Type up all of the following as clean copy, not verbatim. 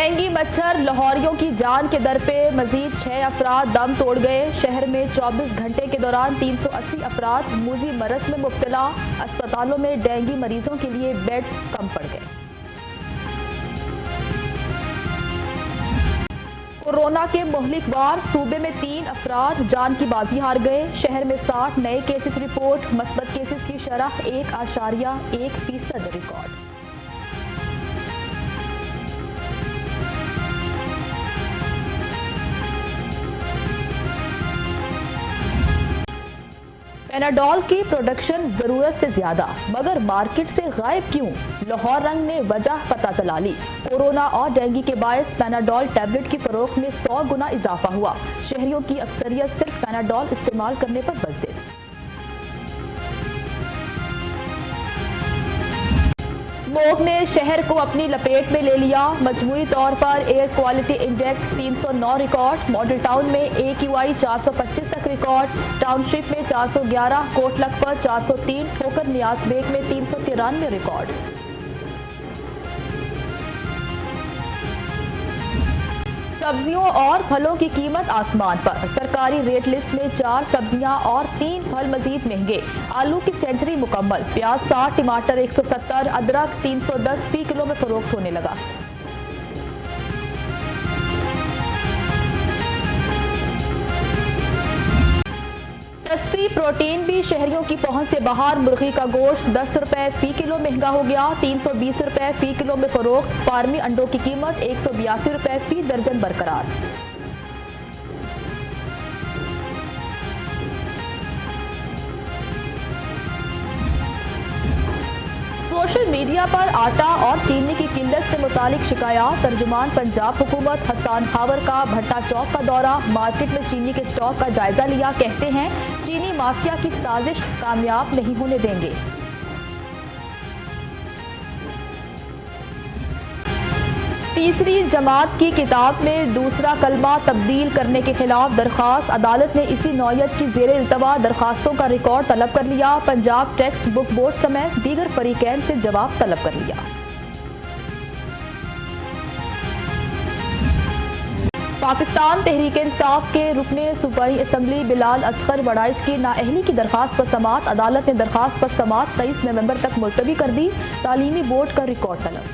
Dengue मच्छर लाहौरियों की जान के दर पे मजीद 6 अफराद दम तोड़ गए। शहर में 24 घंटे के दौरान 380 अफराद मूजी मरज में मुब्तला। अस्पतालों में डेंगू मरीजों के लिए बेड्स कम पड़ गए। कोरोना के मुहलिक वार सूबे में 3 अफराद जान की बाजी हार गए। शहर में 60 नए केसेस रिपोर्ट। मस्बत केसेस की शरह 1.1% रिकॉर्ड। पैनाडोल की प्रोडक्शन जरूरत से ज्यादा मगर मार्केट से गायब क्यों? लाहौर रंग ने वजह पता चला ली। कोरोना और डेंगू के बायस पैनाडोल टैबलेट की फरोख्त में 100 गुना इजाफा हुआ। शहरियों की अक्सरियत सिर्फ पैनाडोल इस्तेमाल करने पर बस है। स्मोक ने शहर को अपनी लपेट में ले लिया। मजमूई तौर पर air quality index 309 record. Model town में AQI 425 तक रिकॉर्ड। टाउनशिप में 411, कोट लखपत 403, ठोकर नियाज बेग में 393 रिकॉर्ड। सब्जियों और फलों की कीमत आसमान पर। सरकारी रेट लिस्ट में 4 सब्जियां और 3 फल मजीद महंगे। आलू की सेंचुरी मुकम्मल। प्याज 60, टमाटर 170, अदरक 310 फी किलो में फरोख्त होने लगा। सस्ती प्रोटीन भी शहरियों की पहुंच से बाहर। मुर्गी का गोश्त 10 रुपए फी किलो महंगा हो गया। 320 रुपए फी किलो में फरोख्त। फार्मी अंडों की कीमत 182 रुपए फी दर्जन बरकरार। सोशल मीडिया पर आटा और चीनी की किल्लत से मुतालिक शिकायत। तर्जुमान पंजाब हुकूमत हसन हावर का भट्टा चौक का दौरा। मार्केट में चीनी के स्टॉक का जायजा लिया। कहते हैं चीनी माफिया की साजिश कामयाब नहीं होने देंगे। तीसरी जमात की किताब में दूसरा कलमा तब्दील करने के खिलाफ दरखास्त। अदालत ने इसी नौयत की ज़ेरे इल्तवा दरखास्तों का रिकॉर्ड तलब कर लिया। पंजाब टेक्स्ट बुक बोर्ड समेत दीगर फरीकैन से जवाब तलब कर लिया। पाकिस्तान तहरीक इंसाफ के रुकने सूबाई असम्बली बिलाल असगर वड़ाइच की नाअहली की दरखास्त पर समाअत। अदालत ने दरखास्त पर समाअत 23 नवंबर तक मुलतवी कर दी। तालीमी बोर्ड का रिकॉर्ड तलब।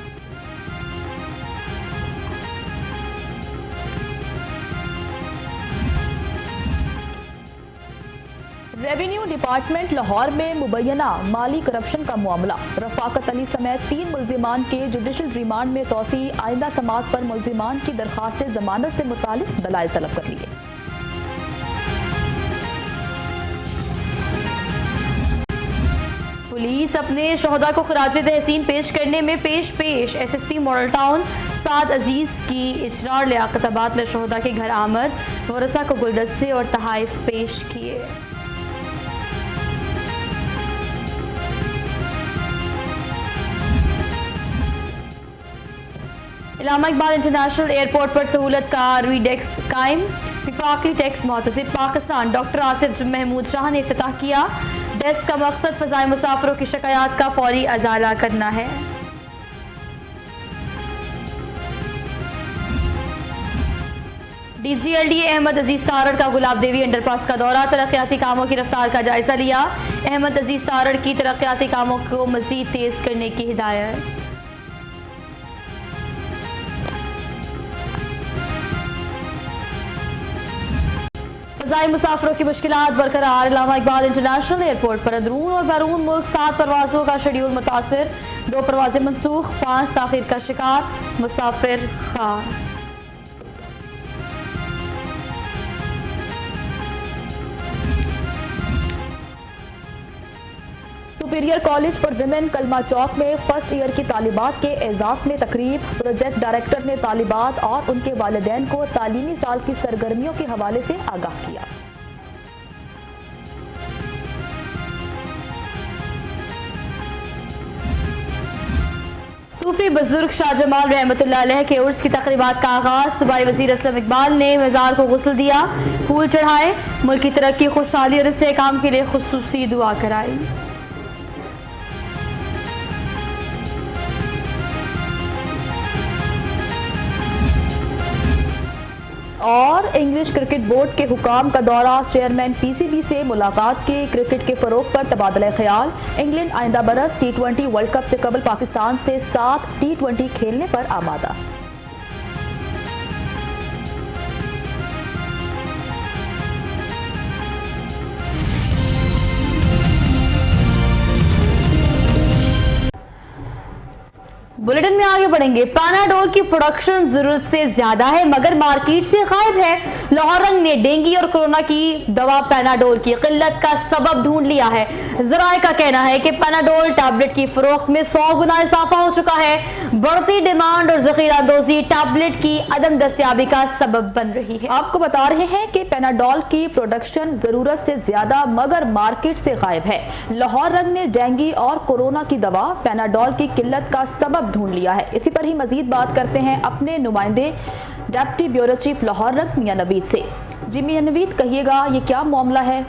रेवेन्यू डिपार्टमेंट लाहौर में मुबैना माली करप्शन का मामला। रफाकत अली समेत 3 मुल्जिमान के जुडिशल रिमांड में तोसी। आइंदा समाअत पर मुल्जिमान की दरखास्त जमानत से मुतालिक दलाइल तलब कर लिए। पुलिस अपने शोहदा को खराज तहसीन पेश करने में पेश। SSP मॉडल टाउन साद अजीज की इजरार लियाकताबाद में शोहदा के घर आमद। वरसा को गुलदस्ते और तहाइफ पेश किए। इलामा इकबाल इंटरनेशनल एयरपोर्ट पर सहूलत का डेस्क कायम। विफाकी टैक्स मुहतसिब पाकिस्तान डॉक्टर आसिफ महमूद शाह ने इफ्तिताह किया। डेस्क का मकसद फ़ज़ाए मुसाफिरों की शिकायत का फौरी अजाला करना है। DGLDA अहमद अजीज तारड़ का गुलाब देवी अंडरपास का दौरा। तरक्याती कामों की रफ्तार का जायजा लिया। अहमद अजीज तारड़ की तरक्याती कामों को मजीद तेज करने की हिदायत। फ़ज़ाए मुसाफिरों की मुश्किलात बरकरार। इलामा इकबाल इंटरनेशनल एयरपोर्ट पर अंदरून और बैरून मुल्क 7 परवाज़ों का शेड्यूल मुतासिर। 2 परवाज़ें मनसूख। 5 ताख़ीर का शिकार मुसाफिर खार। सुपीरियर कॉलेज फॉर विमेन कलमा चौक में फर्स्ट ईयर की तालिबात के एजाज़ में तकरीब। प्रोजेक्ट डायरेक्टर ने तालिबात और उनके वालिदैन को तालीमी साल की सरगर्मियों के हवाले से आगाह किया। सूफी बुजुर्ग शाह जमाल रहमतुल्लाह अलैह के उर्स की तकरीबात का आगाज। सूबाई वजीर असलम इकबाल ने मज़ार को गुस्ल दिया, फूल चढ़ाए, मुल्क की तरक्की, खुशहाली और इस्तेहकाम के लिए खुसूसी दुआ कराई। और इंग्लिश क्रिकेट बोर्ड के हुकाम का दौरा, चेयरमैन पीसीबी से मुलाकात की। क्रिकेट के फरोग पर तबादला ख्याल, इंग्लैंड आइंदा बरस T20 वर्ल्ड कप से कबल पाकिस्तान से 7 T20 खेलने पर आमादा। बुलेटिन में आगे बढ़ेंगे। पैनाडोल की प्रोडक्शन जरूरत से ज्यादा है मगर मार्केट से गायब है। लाहौर रंग ने डेंगू और कोरोना की दवा पैनाडोल की किल्लत का सबब ढूंढ लिया है। जराए का कहना है कि पैनाडोल टैबलेट की फरोख्त में 100 गुना इजाफा हो चुका है। बढ़ती डिमांड और जखीरांदोजी टैबलेट की अदम दस्तयाबी का सबब बन रही है। आपको बता रहे हैं कि पैनाडोल की प्रोडक्शन जरूरत से ज्यादा मगर मार्केट से गायब है। लाहौर रंग ने डेंगू और कोरोना की दवा पैनाडोल की किल्लत का सबब ढूंढ लिया है। इसी पर ही मजीद बात करते हैं अपने नुमाइंदे डिप्टी ब्यूरो चीफ लाहौर रंग मियां नवीद से। जी मियां नवीद, कहिएगा ये क्या मामला है?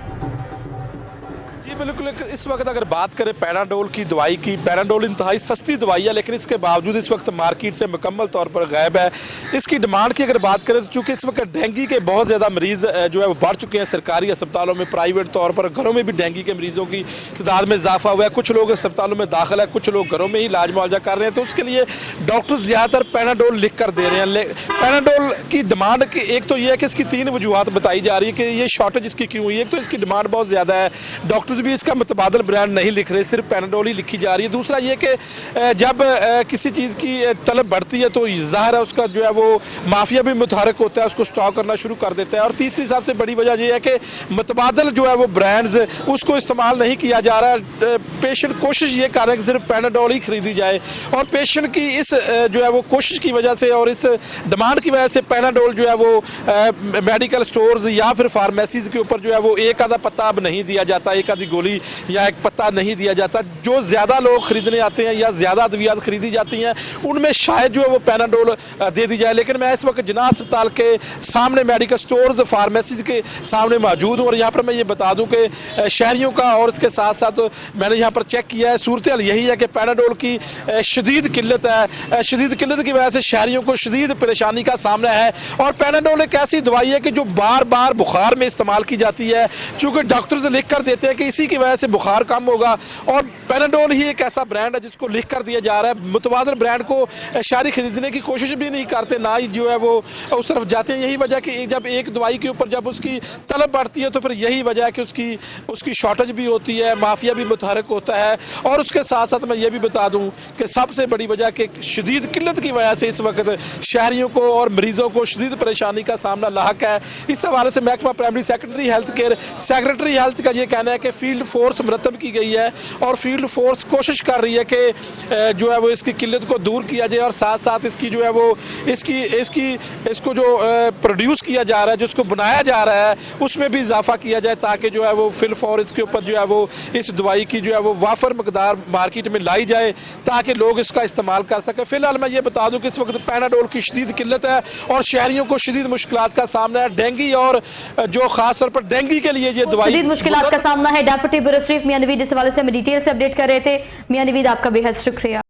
जी बिल्कुल, इस वक्त अगर बात करें पैनाडोल की दवाई की, पैनाडोल इंतहाई सस्ती दवाई है लेकिन इसके बावजूद इस वक्त मार्केट से मुकम्मल तौर पर गायब है। इसकी डिमांड की अगर बात करें तो चूँकि इस वक्त डेंगू के बहुत ज़्यादा मरीज़ जो है वो बढ़ चुके हैं सरकारी अस्पतालों में, प्राइवेट तौर पर घरों में भी डेंगू के मरीज़ों की तादाद में इजाफा हुआ है। कुछ लोग अस्पतालों में दाखिल है, कुछ लोग घरों में ही इलाज मुआवजा कर रहे हैं, तो उसके लिए डॉक्टर ज़्यादातर पैनाडोल लिख कर दे रहे हैं। पैनाडोल की डिमांड की एक तो ये है कि इसकी 3 वजूहत बताई जा रही है कि ये शॉर्टेज इसकी क्यों हुई है। एक तो इसकी डिमांड बहुत ज़्यादा है, डॉक्टर्स भी इसका मुतबादल ब्रांड नहीं लिख रहे, सिर्फ पैनाडोल ही लिखी जा रही है। दूसरा ये कि जब किसी चीज़ की तलब बढ़ती है तो ज़ाहिर है उसका जो है वो माफिया भी मुतहरक होता है, उसको स्टॉक करना शुरू कर देता है। और तीसरी सबसे बड़ी वजह यह है कि मुतबादल जो है वो ब्रांड्स उसको इस्तेमाल नहीं किया जा रहा है। पेशेंट कोशिश ये कर रहे हैं कि सिर्फ पैनाडोल ही खरीदी जाए और पेशेंट की इस जो है वो कोशिश की वजह से और इस डिमांड की वजह से पैनाडोल जो है वो मेडिकल स्टोर्स या फिर फार्मेसीज के ऊपर जो है वो एक आधा पत्ता अब नहीं दिया जाता, एक आधी गोली या एक पत्ता नहीं दिया जाता। जो ज़्यादा लोग खरीदने आते हैं या ज़्यादा अद्वियात खरीदी जाती हैं उनमें शायद जो है वो पैनाडोल दे दी जाए। लेकिन मैं इस वक्त जिन्ना अस्पताल के सामने मेडिकल स्टोर्स फार्मेसीज के सामने मौजूद हूँ और यहाँ पर मैं ये बता दूँ कि शहरियों का और इसके साथ साथ मैंने यहाँ पर चेक किया है, सूरत हाल यही है कि पैनाडोल की शदीद किल्लत है। शदीद किल्लत की वजह से शहरियों को शदीद परेशानी का सामना है। और पैनाडोल एक ऐसी दवाई है कि जो बार बार बुखार में इस्तेमाल की जाती है, चूँकि डॉक्टर्स लिख कर देते हैं कि इसी की वजह से बुखार कम होगा। और पैनाडोल ही एक ऐसा ब्रांड है जिसको लिख कर दिया जा रहा है। मुतबादल ब्रांड को शहरी खरीदने की कोशिश भी नहीं करते, ना ही जो है वो उस तरफ जाते हैं। यही वजह कि जब एक दवाई के ऊपर जब उसकी तलब बढ़ती है तो फिर यही वजह है कि उसकी शॉर्टेज भी होती है, माफिया भी मुतहरक होता है। और उसके साथ साथ मैं ये भी बता दूं कि सबसे बड़ी वजह कि शदीद किल्लत की वजह से इस वक्त शहरियों को और मरीजों को शदीद परेशानी का सामना लाक है। इस हवाले से महकमा primary secondary health care secretary health का ये कहना है कि फील्ड फोर्स मुरतब की गई है और फील्ड फोर्स कोशिश कर रही है कि जो है वो इसकी किल्लत को दूर किया जाए और साथ साथ इसकी जो है वो इसको जो प्रोड्यूस किया जा रहा है, जो इसको बनाया जा रहा है उसमें भी इजाफा किया जाए ताकि जो है वो फिल फॉर इसके ऊपर जो है वो इस दवाई की जो है वो वाफर मकदार मार्केट में लाई जाए ताकि लोग इसका इस्तेमाल कर सकें। फिलहाल मैं ये बता दूं कि इस वक्त पैनाडोल की शदीद किल्लत है और शहरियों को शदीद मुश्किलात का सामना है। डेंगू और जो खास तौर पर डेंगू के लिए ये दवाई शदीद मुश्किलात का सामना है। डिप्टी ब्यूरो चीफ मियां नवीद इस हवाले से हमें डिटेल से अपडेट कर रहे थे। मियां नवीद, आपका बेहद शुक्रिया।